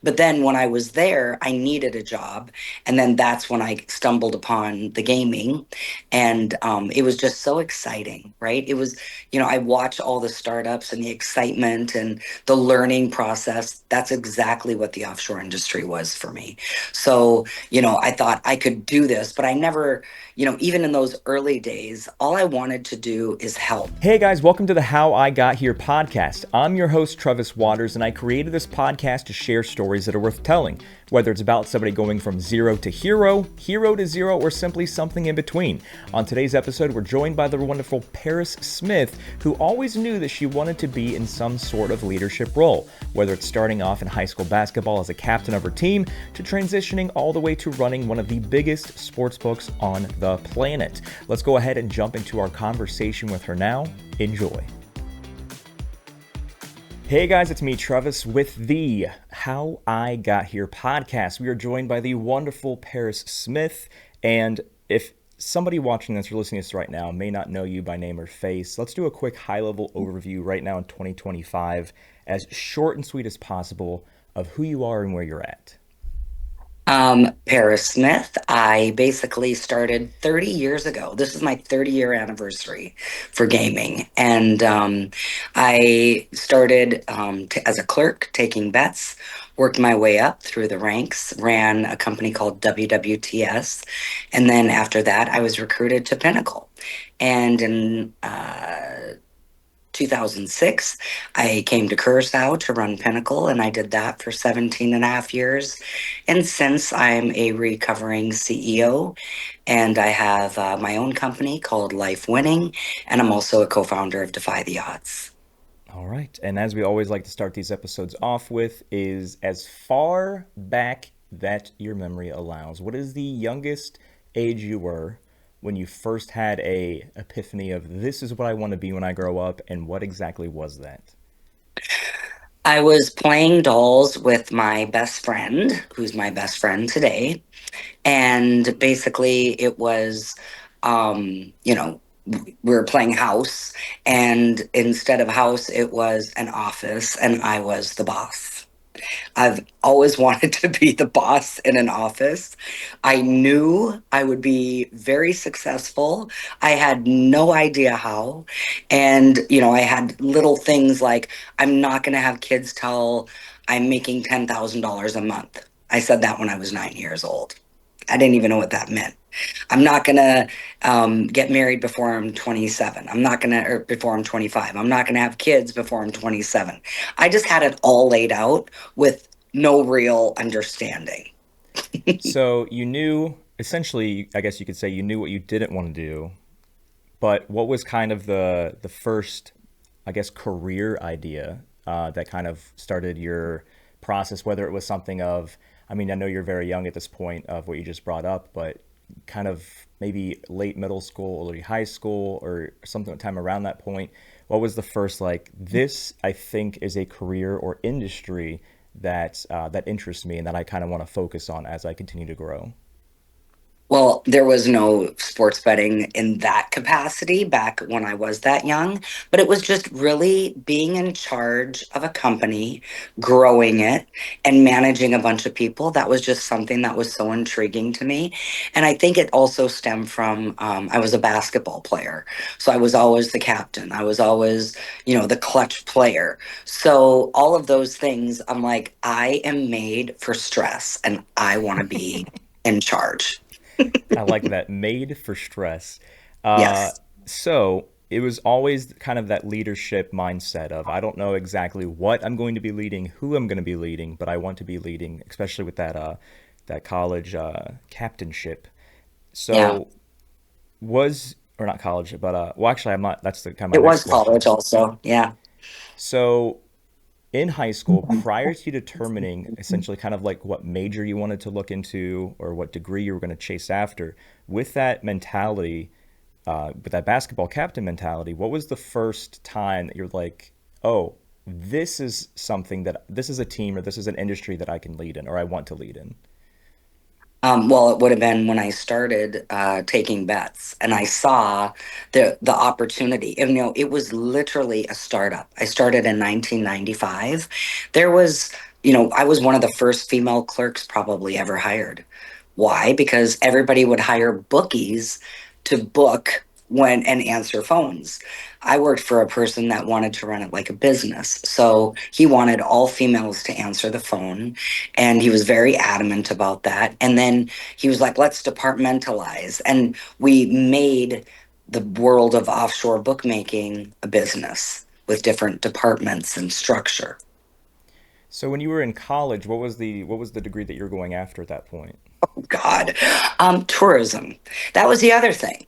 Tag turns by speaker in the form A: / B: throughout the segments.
A: But then when I was there, I needed a job. And then that's when I stumbled upon the gaming. And it was just so exciting, right? It was, I watched all the startups and the excitement and the learning process. That's exactly what the offshore industry was for me. So, I thought I could do this, but I never, even in those early days, all I wanted to do is help.
B: Hey guys, welcome to the How I Got Here podcast. I'm your host, Travis Waters, and I created this podcast to share stories that are worth telling, whether it's about somebody going from zero to hero, hero to zero, or simply something in between. On today's episode, we're joined by the wonderful Paris Smith, who always knew that she wanted to be in some sort of leadership role, whether it's starting off in high school basketball as a captain of her team, to transitioning all the way to running one of the biggest sports books on the planet. Let's go ahead and jump into our conversation with her now. Enjoy. Hey guys, it's me, Travis, with the How I Got Here podcast. We are joined by the wonderful Paris Smith. And if somebody watching this or listening to this right now may not know you by name or face, let's do a quick high-level overview right now in 2025, as short and sweet as possible, of who you are and where you're at.
A: Paris Smith. I basically started 30 years ago. This is my 30-year anniversary for gaming. And I started as a clerk taking bets, worked my way up through the ranks, ran a company called WWTS. And then after that, I was recruited to Pinnacle. And in 2006, I came to Curacao to run Pinnacle, and I did that for 17 and a half years. And since I'm a recovering CEO, and I have my own company called Life Winning, and I'm also a co founder of Defy the Odds.
B: All right. And as we always like to start these episodes off with, is as far back that your memory allows. What is the youngest age you were when you first had a epiphany of this is what I want to be when I grow up, and what exactly was that?
A: I was playing dolls with my best friend, who's my best friend today. And basically, it was, we were playing house, and instead of house, it was an office, and I was the boss. I've always wanted to be the boss in an office. I knew I would be very successful. I had no idea how. And, I had little things like, I'm not going to have kids till I'm making $10,000 a month. I said that when I was 9 years old. I didn't even know what that meant. I'm not gonna get married before I'm 27. I'm not gonna, or before I'm 25. I'm not gonna have kids before I'm 27. I just had it all laid out with no real understanding.
B: So you knew, essentially, I guess you could say you knew what you didn't want to do, but what was kind of the first, I guess, career idea that kind of started your process, whether it was something of, I mean, I know you're very young at this point of what you just brought up, but kind of maybe late middle school, early high school, or something time around that point. What was the first like this? I think is a career or industry that interests me and that I kind of want to focus on as I continue to grow.
A: Well, there was no sports betting in that capacity back when I was that young, but it was just really being in charge of a company, growing it, and managing a bunch of people. That was just something that was so intriguing to me. And I think it also stemmed from I was a basketball player. So I was always the captain, I was always, the clutch player. So all of those things, I'm like, I am made for stress and I want to be in charge.
B: I like that. Made for stress. Uh,
A: Yes.
B: so it was always kind of that leadership mindset of I don't know exactly what I'm going to be leading, who I'm going to be leading, but I want to be leading, especially with that college captainship.
A: Yeah.
B: So was or not college, but well, actually, I'm not. That's the kind of
A: It
B: my next
A: was college
B: question.
A: also. Yeah.
B: So in high school, prior to determining essentially kind of like what major you wanted to look into or what degree you were going to chase after, with that mentality, with that basketball captain mentality, what was the first time that you're like, oh, this is something that this is a team or this is an industry that I can lead in or I want to lead in?
A: Well, it would have been when I started taking bets, and I saw the opportunity. And, it was literally a startup. I started in 1995. There was I was one of the first female clerks probably ever hired. Why? Because everybody would hire bookies to book when and answer phones. I worked for a person that wanted to run it like a business. So he wanted all females to answer the phone, and he was very adamant about that. And then he was like, let's departmentalize. And we made the world of offshore bookmaking a business with different departments and structure.
B: So when you were in college, what was the degree that you were going after at that point?
A: God. Tourism. That was the other thing.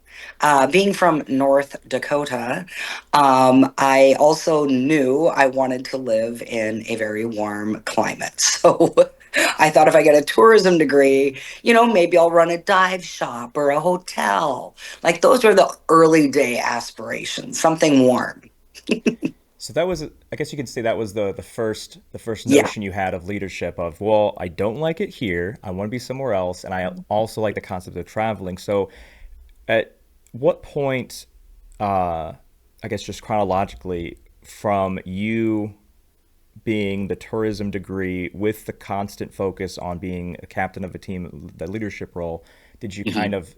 A: Being from North Dakota, I also knew I wanted to live in a very warm climate. So I thought if I get a tourism degree, maybe I'll run a dive shop or a hotel. Like those were the early day aspirations, something warm.
B: So that was, I guess you could say that was the first
A: Yeah.
B: notion you had of leadership of, well, I don't like it here. I want to be somewhere else, and I also like the concept of traveling. So at what point, I guess just chronologically, from you being the tourism degree with the constant focus on being a captain of a team, the leadership role, did you kind
A: Mhm.
B: of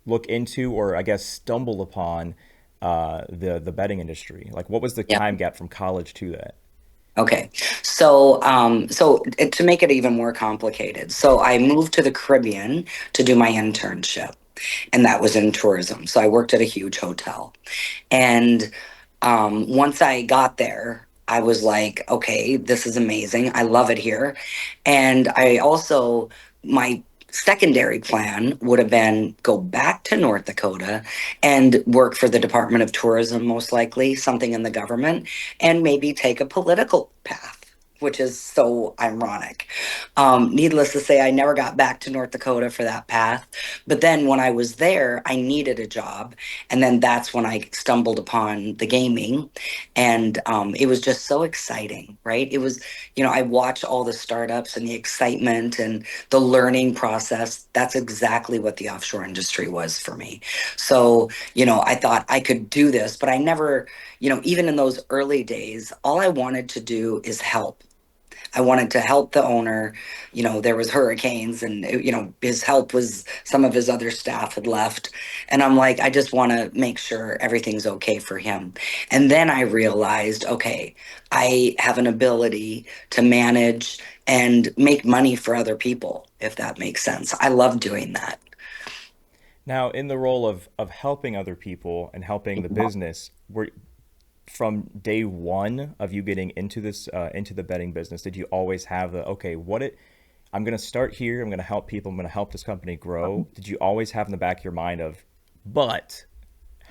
B: look into, or I guess stumble upon, the betting industry? Like, what was the
A: Yeah.
B: time gap from college to that?
A: Okay. To make it even more complicated, so I moved to the Caribbean to do my internship, and that was in tourism. So I worked at a huge hotel. And once I got there, I was like, okay, this is amazing. I love it here. And I also, my secondary plan would have been go back to North Dakota and work for the Department of Tourism, most likely, something in the government, and maybe take a political path. Which is so ironic. Needless to say, I never got back to North Dakota for that path. But then when I was there, I needed a job. And then that's when I stumbled upon the gaming. And it was just so exciting, right? It was, I watched all the startups and the excitement and the learning process. That's exactly what the offshore industry was for me. So, I thought I could do this, but I never, even in those early days, all I wanted to do is help. I wanted to help the owner. There was hurricanes and his help was some of his other staff had left. And I'm like, I just want to make sure everything's okay for him. And then I realized, okay, I have an ability to manage and make money for other people, if that makes sense. I love doing that.
B: Now, in the role of helping other people and helping the business, were from day one of you getting into this into the betting business, did you always have the, okay, I'm going to start here, I'm going to help people, I'm going to help this company grow? Did you always have in the back of your mind of, but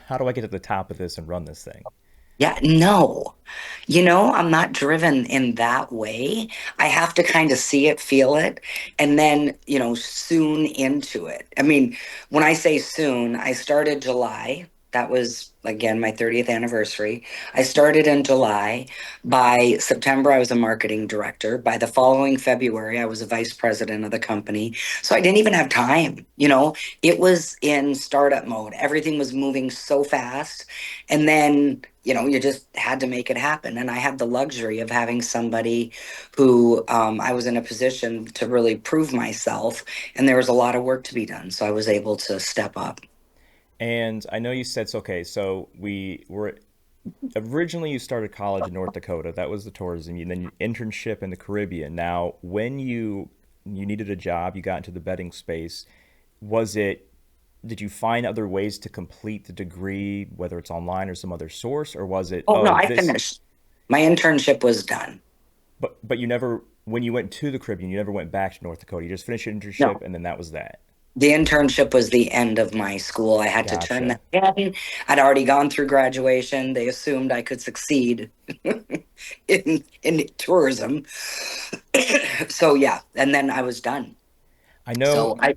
B: how do I get to the top of this and run this thing?
A: Yeah, no. I'm not driven in that way. I have to kind of see it, feel it, and then, soon into it. I mean, when I say soon, I started July. That was, again, my 30th anniversary. I started in July. By September, I was a marketing director. By the following February, I was a vice president of the company. So I didn't even have time. It was in startup mode. Everything was moving so fast. And then, you just had to make it happen. And I had the luxury of having somebody who I was in a position to really prove myself. And there was a lot of work to be done. So I was able to step up.
B: And I know you said, so, okay, so we were originally, you started college in North Dakota. That was the tourism, and then your internship in the Caribbean. Now, when you needed a job, you got into the betting space. Was it Did you find other ways to complete the degree, whether it's online or some other source, or was it,
A: Oh, no,
B: oh,
A: I
B: this?
A: finished. My internship was done.
B: But you never, when you went to the Caribbean, you never went back to North Dakota. You just finished your internship,
A: No,
B: and then that was that.
A: the internship was the end of my school. I had to turn
B: Gotcha.
A: that in. I'd already gone through graduation. They assumed I could succeed in tourism. So yeah, and then I was done.
B: I know.
A: So I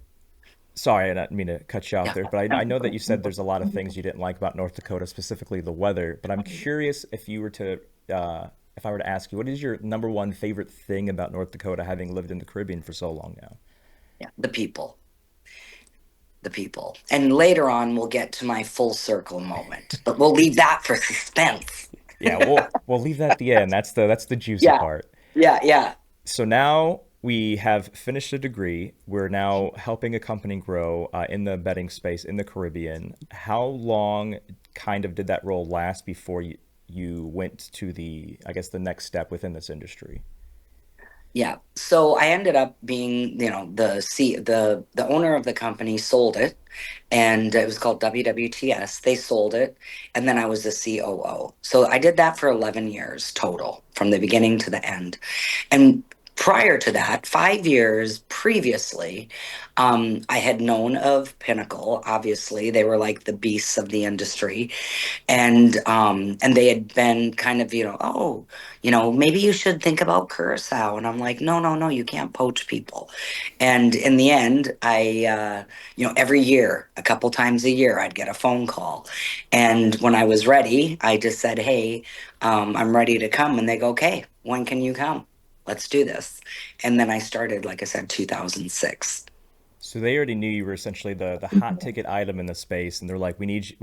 B: Sorry, I didn't mean to cut you off
A: yeah.
B: there, but I know that you said there's a lot of things you didn't like about North Dakota, specifically the weather. But I'm curious, if I were to ask you, what is your number one favorite thing about North Dakota, having lived in the Caribbean for so long now?
A: Yeah, the people. And later on, we'll get to my full circle moment, but we'll leave that for suspense.
B: Yeah, we'll leave that at the end. That's the juicy
A: Yeah,
B: part.
A: yeah, yeah.
B: So now we have finished a degree. We're now helping a company grow in the betting space in the Caribbean. How long kind of did that role last before you went to the, I guess, the next step within this industry?
A: Yeah. So I ended up being, the owner of the company sold it, and it was called WWTS. They sold it, and then I was the COO. So I did that for 11 years total, from the beginning to the end. And prior to that, 5 years previously, I had known of Pinnacle. Obviously, they were like the beasts of the industry, and they had been kind of, oh, maybe you should think about Curacao. And I'm like, no, no, no, you can't poach people. And in the end, every year, a couple times a year, I'd get a phone call. And when I was ready, I just said, hey, I'm ready to come. And they go, okay, when can you come? Let's do this. And then I started, like I said, 2006.
B: So they already knew you were essentially the hot ticket item in the space, and they're like, we need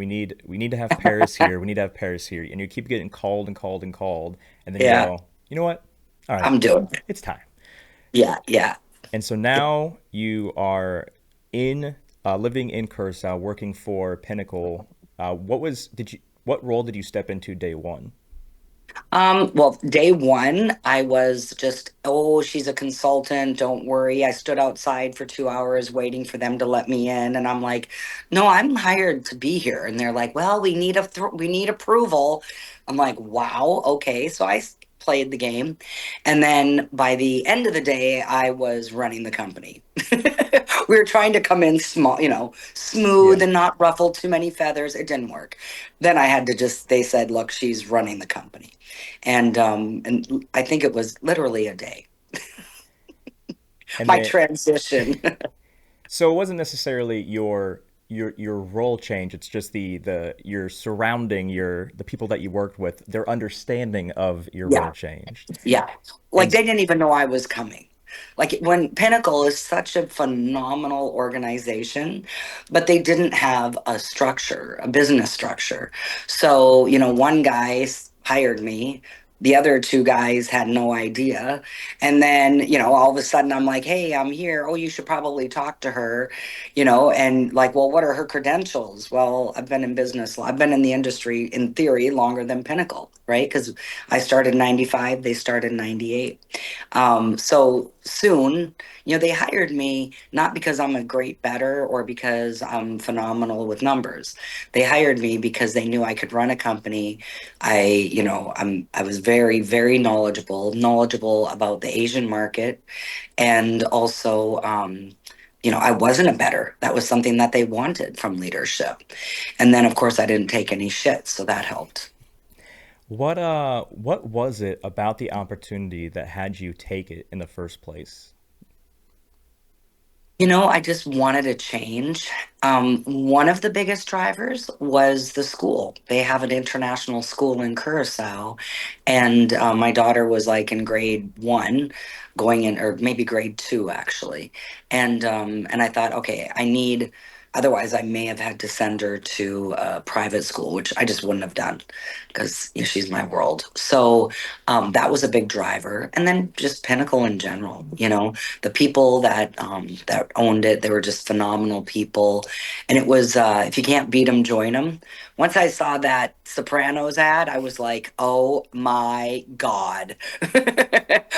B: to have Paris here. We need to have Paris here, and you keep getting called and called and called, and then you
A: Yeah,
B: go, you know what? All right,
A: I'm doing it.
B: it's time.
A: Yeah, yeah.
B: And so now you are in living in Curacao, working for Pinnacle. What role did you step into day one?
A: Well, day one, I was just, oh, she's a consultant. Don't worry. I stood outside for 2 hours waiting for them to let me in, and I'm like, no, I'm hired to be here. And they're like, well, we need approval. I'm like, wow, okay. So played the game, and then by the end of the day, I was running the company. We were trying to come in small, smooth
B: Yeah.
A: and not ruffle too many feathers. It didn't work. Then I had to just. They said, look, she's running the company. And I think it was literally a day.
B: And
A: My
B: then
A: transition.
B: so it wasn't necessarily your role change. It's just the your surrounding the people that you worked with, their understanding of your role
A: Yeah,
B: changed.
A: yeah. Like
B: And
A: they didn't even know I was coming. Like when Pinnacle is such a phenomenal organization, but they didn't have a structure, a business structure. So, one guy hired me. The other two guys had no idea. And then, all of a sudden I'm like, hey, I'm here. Oh, you should probably talk to her, and like, well, what are her credentials? Well, I've been in the industry in theory longer than Pinnacle, right? Because I started in 95, they started in 98. So soon, they hired me not because I'm a great bettor or because I'm phenomenal with numbers. They hired me because they knew I could run a company. I was very, very knowledgeable about the Asian market, and also, I wasn't a bettor. That was something that they wanted from leadership. And then, of course, I didn't take any shit, so that helped.
B: what was it about the opportunity that had you take it in the first place?
A: I just wanted a change. One of the biggest drivers was the school. They have an international school in Curacao, and my daughter was like in grade one, going in, or maybe grade two actually. And I thought, okay, I need. Otherwise, I may have had to send her to a private school, which I just wouldn't have done because she's my world. So that was a big driver, and then just Pinnacle in general. The people that owned it, they were just phenomenal people, and it was if you can't beat them, join them. Once I saw that Sopranos ad, I was like, oh my god.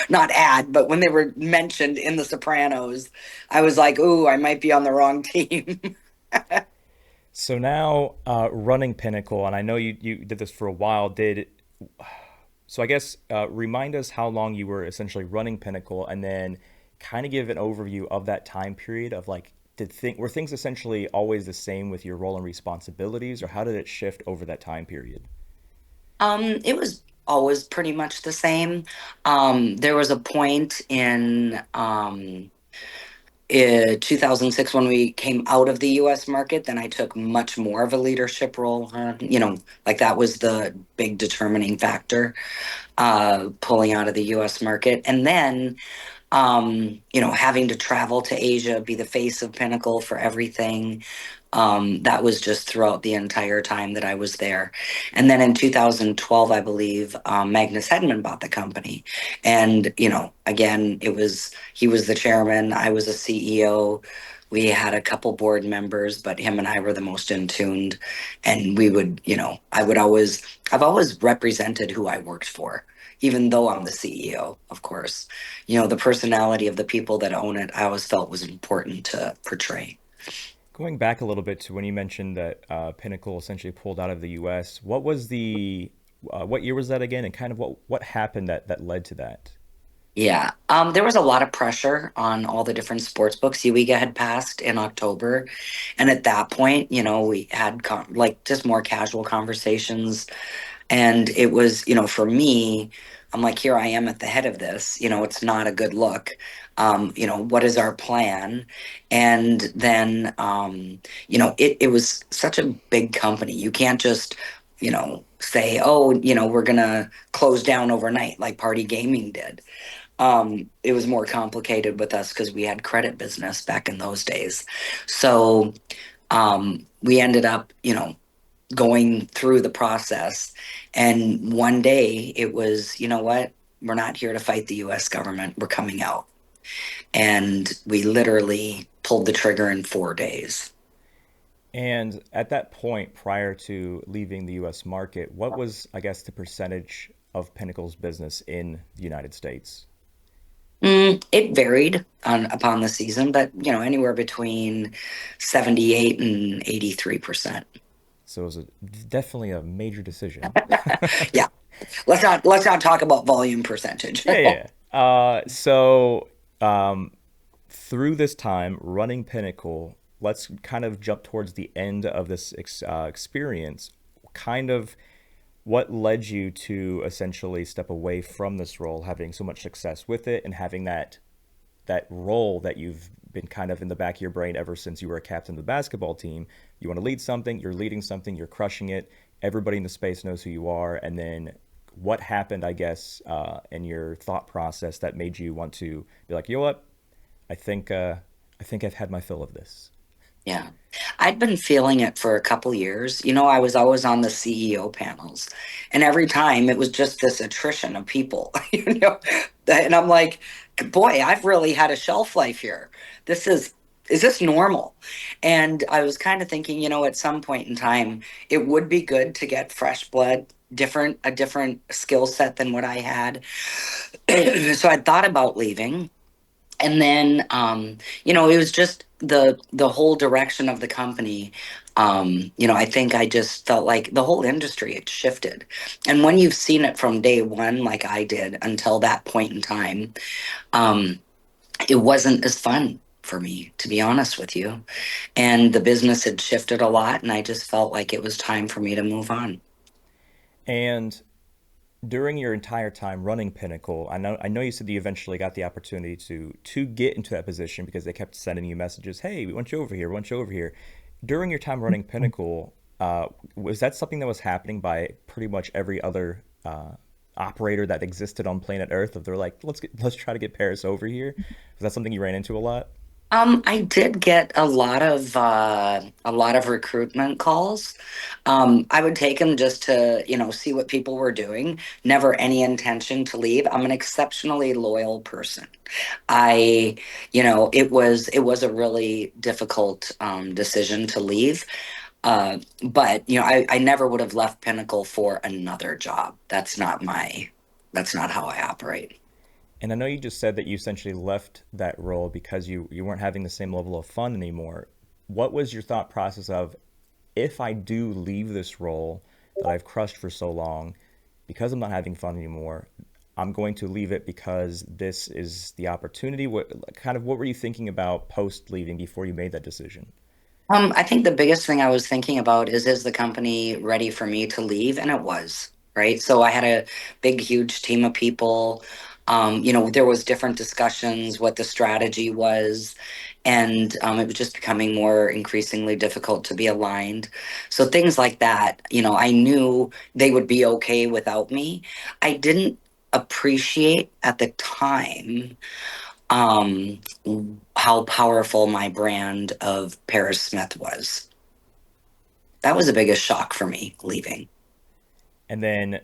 A: Not ad, but when they were mentioned in the Sopranos, I was like, ooh, I might be on the wrong team.
B: So now running Pinnacle, and I know you did this for a while. Did so? I guess remind us how long you were essentially running Pinnacle, and then kind of give an overview of that time period of like were things essentially always the same with your role and responsibilities, or how did it shift over that time period?
A: It was always pretty much the same. There was a point in 2006 when we came out of the US market, then I took much more of a leadership role. Like that was the big determining factor, pulling out of the US market. And then, having to travel to Asia, be the face of Pinnacle for everything. That was just throughout the entire time that I was there. And then in 2012, I believe, Magnus Hedman bought the company. And, again, he was the chairman, I was a CEO. We had a couple board members, but him and I were the most in tuned. And we would, I've always represented who I worked for, even though I'm the CEO, of course. The personality of the people that own it, I always felt was important to portray.
B: Going back a little bit to when you mentioned that Pinnacle essentially pulled out of the U.S., what year was that again, and kind of what happened that led to that?
A: Yeah, there was a lot of pressure on all the different sports books. UEGA had passed in October, and at that point, we had like just more casual conversations. And it was, for me, I'm like, here I am at the head of this. It's not a good look. What is our plan? And then, it was such a big company. You can't just, say, oh, we're gonna close down overnight like Party Gaming did. It was more complicated with us because we had credit business back in those days. So we ended up, going through the process. And one day it was, you know what? We're not here to fight the US government. We're coming out. And we literally pulled the trigger in 4 days.
B: And at that point, prior to leaving the U.S. market, what was, I guess, the percentage of Pinnacle's business in the United States?
A: It varied upon the season, but anywhere between 78 and 83%.
B: So it was definitely a major decision.
A: Yeah. Let's not talk about volume percentage.
B: Yeah, yeah. So through this time running Pinnacle, let's kind of jump towards the end of this experience. Kind of what led you to essentially step away from this role, having so much success with it, and having that role that you've been kind of in the back of your brain ever since you were a captain of the basketball team. You want to lead something, you're leading something, you're crushing it. Everybody in the space knows who you are, and then what happened, I guess, in your thought process that made you want to be like, you know what, I think I've had my fill of this.
A: Yeah. I'd been feeling it for a couple years. I was always on the CEO panels, and every time it was just this attrition of people, And I'm like, boy, I've really had a shelf life here. This is this normal? And I was kind of thinking, at some point in time, it would be good to get fresh blood, a different skill set than what I had. So I thought about leaving. And then it was just the whole direction of the company. I think I just felt like the whole industry had shifted. And when you've seen it from day one, like I did, until that point in time, um, it wasn't as fun for me, to be honest with you. And the business had shifted a lot, and I just felt like it was time for me to move on.
B: And during your entire time running Pinnacle, I know you said that you eventually got the opportunity to get into that position because they kept sending you messages. Hey, we want you over here. We want you over here. During your time running Pinnacle, was that something that was happening by pretty much every other operator that existed on planet Earth? If they're like, let's try to get Paris over here. Was that something you ran into a lot?
A: I did get a lot of recruitment calls. I would take them just to, see what people were doing. Never any intention to leave. I'm an exceptionally loyal person. I, it was a really difficult decision to leave. But I never would have left Pinnacle for another job. That's not how I operate.
B: And I know you just said that you essentially left that role because you weren't having the same level of fun anymore. What was your thought process of, if I do leave this role that I've crushed for so long because I'm not having fun anymore, I'm going to leave it because this is the opportunity? What were you thinking about post leaving before you made that decision?
A: I think the biggest thing I was thinking about is the company ready for me to leave? And it was, right? So I had a big, huge team of people. There was different discussions, what the strategy was, and it was just becoming more increasingly difficult to be aligned. So things like that, I knew they would be okay without me. I didn't appreciate at the time um, how powerful my brand of Paris Smith was. That was the biggest shock for me leaving.
B: And then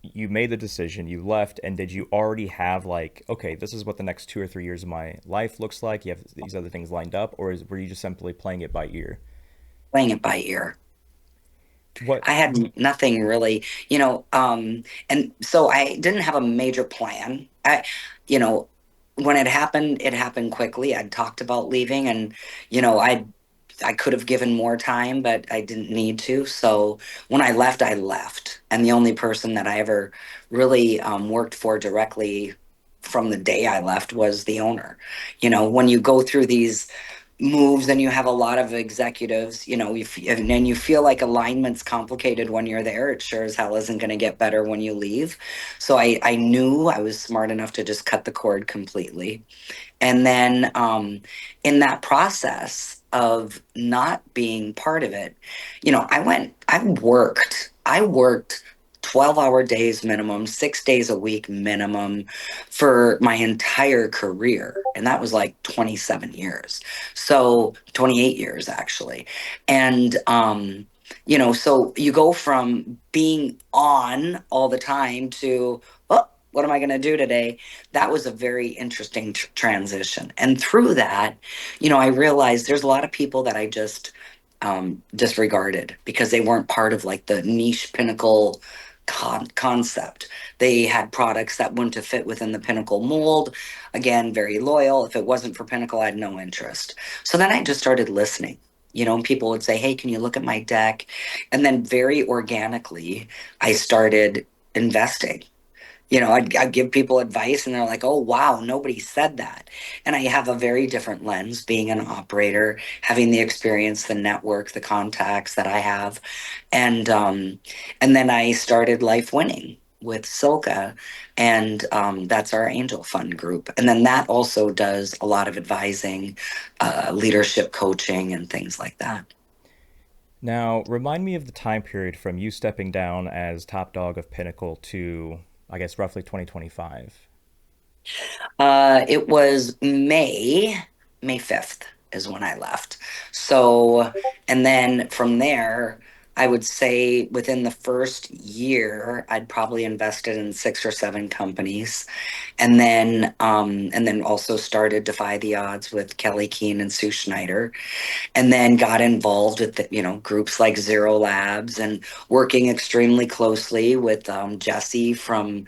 B: you made the decision, you left, and did you already have like, okay, this is what the next 2 or 3 years of my life looks like? You have these other things lined up, or were you just simply playing it by ear?
A: Playing it by ear.
B: What?
A: I had nothing really, and so I didn't have a major plan. You know, when it happened quickly. I'd talked about leaving, and I could have given more time, but I didn't need to. So when I left, and the only person that I ever really worked for directly from the day I left was the owner. When you go through these moves and you have a lot of executives, and you feel like alignment's complicated when you're there, it sure as hell isn't going to get better when you leave. So I knew I was smart enough to just cut the cord completely. And then in that process of not being part of it, I worked 12-hour days minimum, 6 days a week minimum for my entire career. And that was like 27 years. So 28 years actually. And, so you go from being on all the time to, oh, what am I going to do today? That was a very interesting transition. And through that, I realized there's a lot of people that I just disregarded because they weren't part of like the niche Pinnacle concept. They had products that wouldn't have fit within the Pinnacle mold. Again, very loyal. If it wasn't for Pinnacle, I had no interest. So then I just started listening. And people would say, "Hey, can you look at my deck?" And then very organically, I started investing. I'd give people advice and they're like, oh, wow, nobody said that. And I have a very different lens being an operator, having the experience, the network, the contacts that I have. And then I started Life Winning with Silka, and that's our angel fund group. And then that also does a lot of advising, leadership coaching, and things like that.
B: Now, remind me of the time period from you stepping down as top dog of Pinnacle to, I guess, roughly 2025.
A: It was May 5th is when I left. So, and then from there, I would say within the first year, I'd probably invested in 6 or 7 companies, and then also started Defy the Odds with Kelly Keene and Sue Schneider, and then got involved with groups like Zero Labs and working extremely closely with Jesse from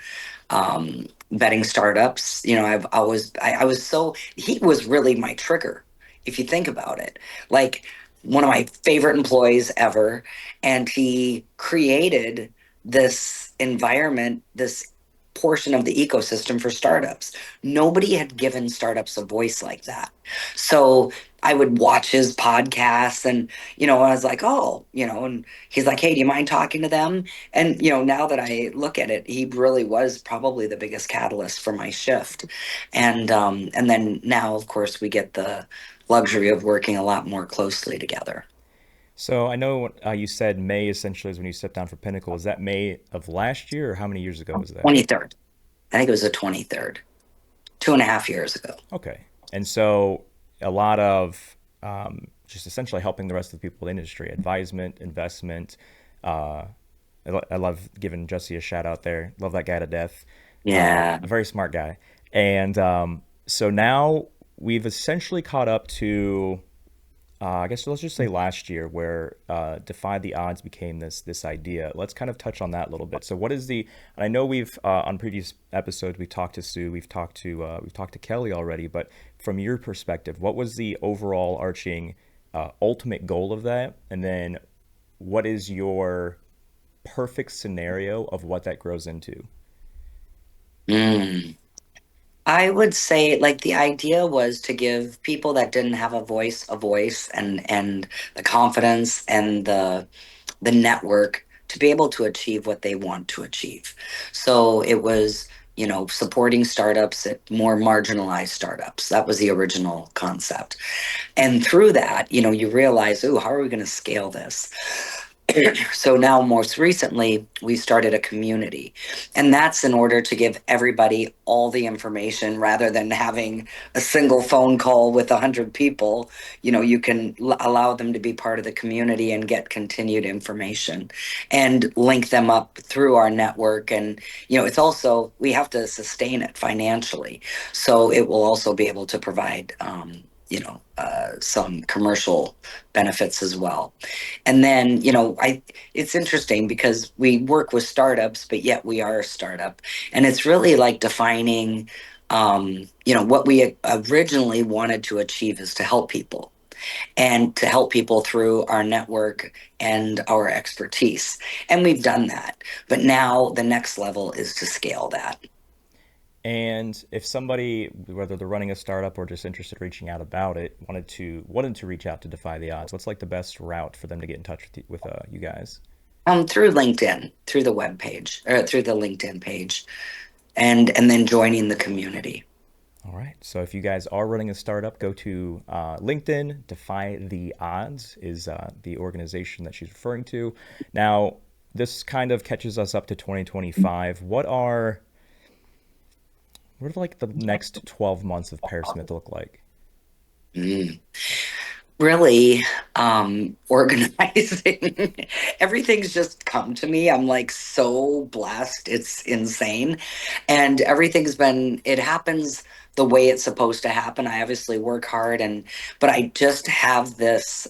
A: betting startups. I was so he was really my trigger, if you think about it. Like one of my favorite employees ever, and he created this environment, this portion of the ecosystem for startups. Nobody had given startups a voice like that. So I would watch his podcasts, and I was like, oh, and he's like, hey, do you mind talking to them? And now that I look at it, he really was probably the biggest catalyst for my shift. And then now, of course, we get the luxury of working a lot more closely together.
B: So I know you said May essentially is when you stepped down for Pinnacle. Is that May of last year, or how many years ago was that?
A: 23rd. I think it was the 23rd, 2.5 years ago.
B: Okay. And so a lot of just essentially helping the rest of the people in the industry, advisement, investment. Uh, I love giving Jesse a shout out there. Love that guy to death.
A: Yeah.
B: A very smart guy. And so now we've essentially caught up to I guess let's just say last year, where "Defy the Odds" became this idea. Let's kind of touch on that a little bit. So, what is the? And I know we've on previous episodes we talked to Sue, we've talked to Kelly already. But from your perspective, what was the overall arching ultimate goal of that? And then, what is your perfect scenario of what that grows into?
A: Mm. I would say like the idea was to give people that didn't have a voice, and the confidence and the network to be able to achieve what they want to achieve. So it was, supporting startups at more marginalized startups. That was the original concept. And through that, you realize, oh, how are we going to scale this? So now, most recently, we started a community, and that's in order to give everybody all the information rather than having a single phone call with 100 people. You can allow them to be part of the community and get continued information and link them up through our network. And, it's also, we have to sustain it financially. So it will also be able to provide, some commercial benefits as well. And then, it's interesting because we work with startups, but yet we are a startup. And it's really like defining, what we originally wanted to achieve is to help people and to help people through our network and our expertise. And we've done that. But now the next level is to scale that.
B: And if somebody, whether they're running a startup or just interested in reaching out about it, wanted to reach out to defy the odds, what's like the best route for them to get in touch with you guys?
A: Through LinkedIn, through the web page, or through the LinkedIn page, and then joining the community.
B: All right. So if you guys are running a startup, go to LinkedIn. Defy the Odds is the organization that she's referring to. Now, this kind of catches us up to 2025. What are like the next 12 months of Pear Smith look like?
A: Mm. Really organizing. Everything's just come to me. I'm like so blessed. It's insane. And it happens the way it's supposed to happen. I obviously work hard but I just have this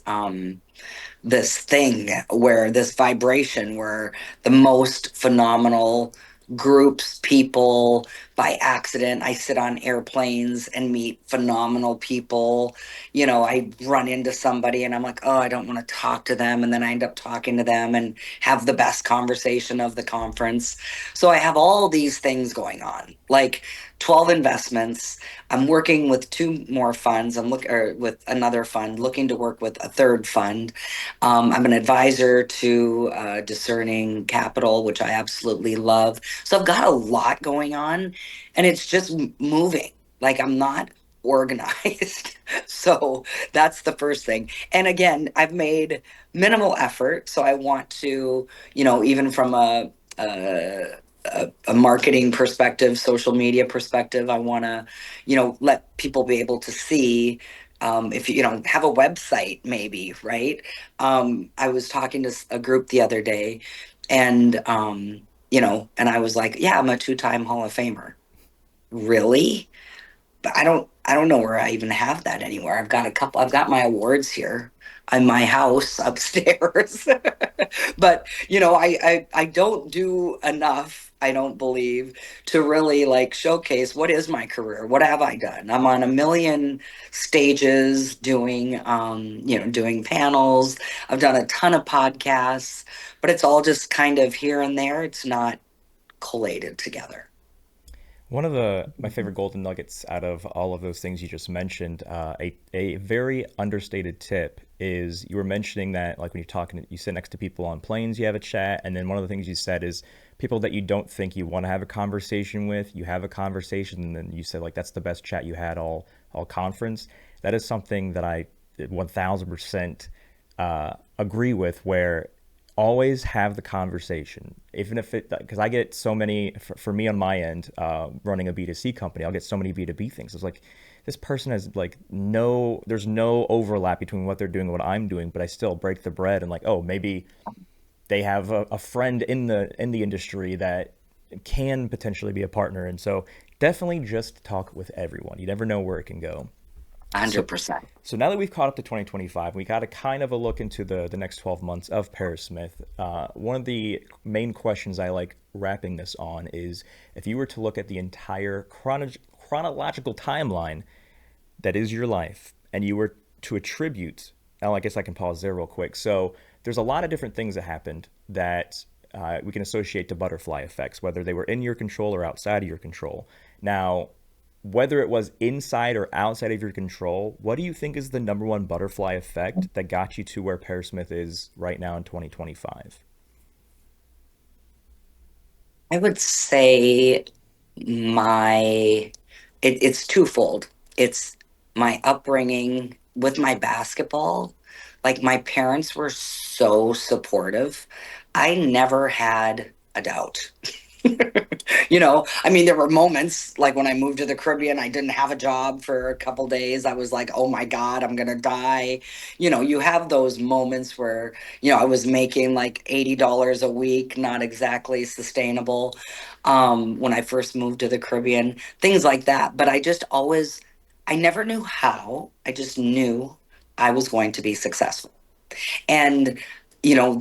A: thing where this vibration where the most phenomenal groups, people by accident. I sit on airplanes and meet phenomenal people. I run into somebody and I'm like, oh, I don't want to talk to them. And then I end up talking to them and have the best conversation of the conference. So I have all these things going on, like 12 investments. I'm working with two more funds. Or with another fund, looking to work with a third fund. I'm an advisor to Discerning Capital, which I absolutely love. So I've got a lot going on, and it's just moving. Like I'm not organized. So that's the first thing. And again, I've made minimal effort. So I want to, even from a marketing perspective, social media perspective, I want to, let people be able to see if have a website maybe, right? I was talking to a group the other day, and and I was like, yeah, I'm a two-time Hall of Famer. Really? But I don't know where I even have that anywhere. I've got my awards here in my house upstairs. But I don't do enough, I don't believe, to really like showcase what is my career. What have I done? I'm on a million stages doing panels. I've done a ton of podcasts, but it's all just kind of here and there. It's not collated together.
B: One of the my favorite golden nuggets out of all of those things you just mentioned, a very understated tip is you were mentioning that like when you're talking, you sit next to people on planes, you have a chat, and then one of the things you said is people that you don't think you want to have a conversation with, you have a conversation, and then you said like that's the best chat you had all conference. That is something that I 1000% agree with. Where always have the conversation, even if it, because I get so many, for me on my end, running a B2C company, I'll get so many B2B things. It's like, this person has like there's no overlap between what they're doing and what I'm doing, but I still break the bread and like, oh, maybe they have a friend in the industry that can potentially be a partner. And so definitely just talk with everyone. You never know where it can go. So,
A: 100%.
B: so now that we've caught up to 2025, we got a kind of a look into the next 12 months of Paris Smith. One of the main questions I like wrapping this on is if you were to look at the entire chronological timeline that is your life, and you were to attribute, I guess I can pause there real quick. So there's a lot of different things that happened that we can associate to butterfly effects, whether they were in your control or outside of your control. Now, whether it was inside or outside of your control, what do you think is the number one butterfly effect that got you to where Pear Smith is right now in 2025?
A: I would say it's twofold. It's my upbringing with my basketball. Like my parents were so supportive. I never had a doubt. I mean, there were moments like when I moved to the Caribbean, I didn't have a job for a couple days. I was like, oh my God, I'm gonna die. You have those moments where, I was making like $80 a week, not exactly sustainable, when I first moved to the Caribbean, things like that. But I never knew how. I just knew I was going to be successful. And,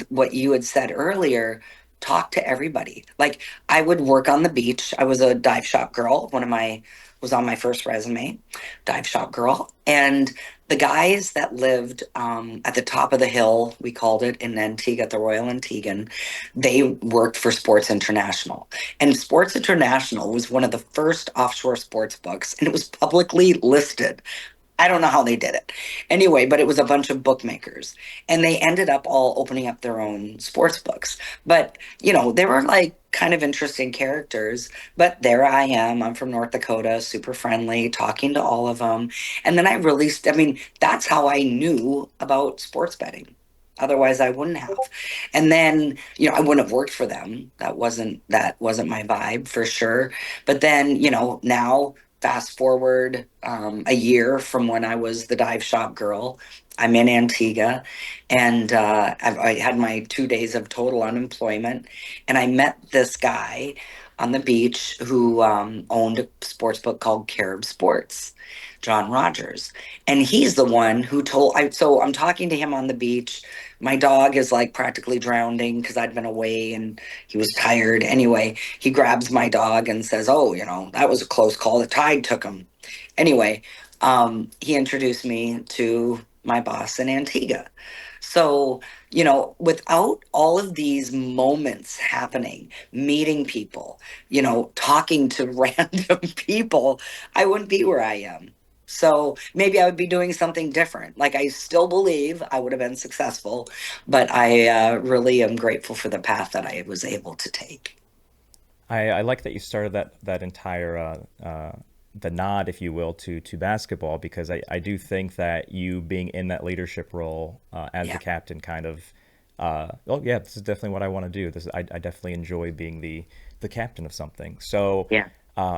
A: what you had said earlier, talk to everybody. Like I would work on the beach. I was a dive shop girl. Was on my first resume, dive shop girl. And the guys that lived at the top of the hill, we called it in Antigua, at the Royal Antiguan, they worked for Sports International. And Sports International was one of the first offshore sports books, and it was publicly listed. I don't know how they did it. Anyway, but it was a bunch of bookmakers and they ended up all opening up their own sports books. But, they were like kind of interesting characters. But there I am. I'm from North Dakota, super friendly, talking to all of them. And then I mean, that's how I knew about sports betting. Otherwise, I wouldn't have. And then, I wouldn't have worked for them. That wasn't my vibe for sure. But then, now fast forward a year from when I was the dive shop girl. I'm in Antigua, and I had my 2 days of total unemployment, and I met this guy on the beach who owned a sports book called Carib Sports, John Rogers, and he's the one who told. So I'm talking to him on the beach. My dog is like practically drowning because I'd been away and he was tired. Anyway, he grabs my dog and says, "Oh, that was a close call. The tide took him." Anyway, he introduced me to my boss in Antigua. So, without all of these moments happening, meeting people, talking to random people, I wouldn't be where I am. So maybe I would be doing something different. Like I still believe I would have been successful, but I really am grateful for the path that I was able to take.
B: I like that you started that entire the nod, if you will, to basketball, because I do think that you being in that leadership role as the
A: Yeah.
B: captain kind of oh yeah, this is definitely what I want to do. I definitely enjoy being the captain of something. So
A: Yeah.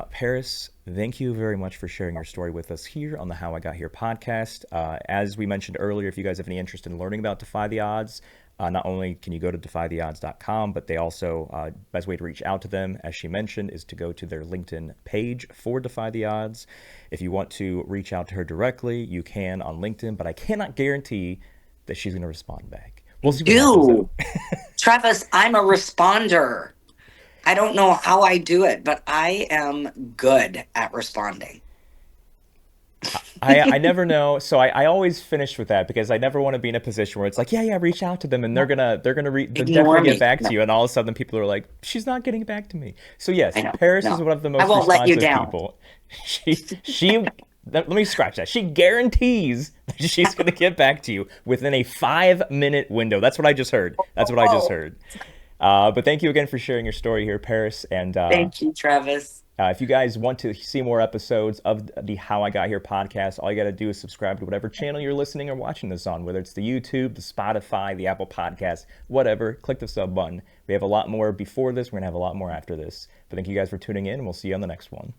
B: Paris, thank you very much for sharing your story with us here on the How I Got Here podcast. As we mentioned earlier, if you guys have any interest in learning about Defy the Odds, not only can you go to defytheodds.com, but they also, best way to reach out to them, as she mentioned, is to go to their LinkedIn page for Defy the Odds. If you want to reach out to her directly, you can on LinkedIn, but I cannot guarantee that she's going to respond back. We'll see what happens though.
A: Do. Travis, I'm a responder. I don't know how I do it, but I am good at responding.
B: I never know, so I always finish with that because I never want to be in a position where it's like, yeah, reach out to them and they'll
A: Ignore
B: definitely get
A: me.
B: back to
A: No,
B: you, and all of a sudden people are like, she's not getting back to me. So
A: I
B: yes,
A: know.
B: Paris is
A: No,
B: one of the
A: I
B: most
A: won't let you
B: responsive
A: down.
B: people. She let me scratch that. She guarantees that she's going to get back to you within a 5 minute window. That's what I just heard. That's what I just
A: Oh,
B: heard. But thank you again for sharing your story here, Paris, and
A: thank you, Travis.
B: if you guys want to see more episodes of the How I Got Here podcast, all you got to do is subscribe to whatever channel you're listening or watching this on, whether it's the YouTube, the Spotify, the Apple Podcast, whatever. Click the sub button. We have a lot more before this. We're going to have a lot more after this. But thank you guys for tuning in, and we'll see you on the next one.